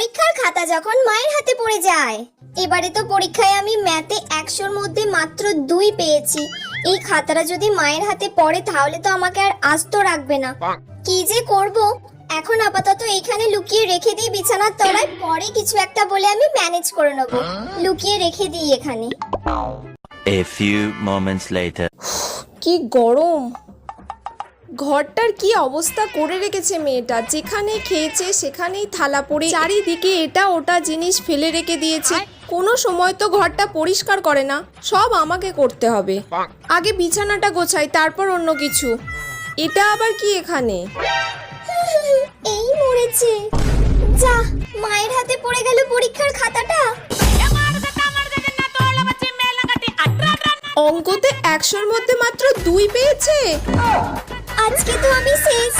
পরীক্ষার খাতা যখন মায়ের হাতে পড়ে যায়। এবারে তো পরীক্ষায় আমি ম্যাথে 100-র মধ্যে মাত্র 2 পেয়েছি। এই খাতাটা যদি মায়ের হাতে পড়ে তাহলে তো আমাকে আর আস্ত রাখবে না। কি যে করব, এখন আপাতত এইখানে লুকিয়ে রেখে দিই বিছানার তলায়, পরে কিছু একটা বলে আমি ম্যানেজ করে নেব। লুকিয়ে রেখে দিই এখানে। A few moments later. কি গরম! ঘরটার কি অবস্থা করে রেখেছে মেয়েটা, যেখানে খেয়েছে সেখানেই থালা পড়ে, চারিদিকে এটা ওটা জিনিস ফেলে রেখে দিয়েছে। কোনো সময় তো ঘরটা পরিষ্কার করে না, সব আমাকে করতে হবে। আগে বিছানাটা গোছাই, তারপর অন্য কিছু। এটা আবার কি এখানে? এই মরেছে, যা মায়ের হাতে পড়ে গেল পরীক্ষার খাতাটা। অঙ্কতে 100-র মধ্যে মাত্র 2 পেয়েছে। আজকে তো আমি শেষ।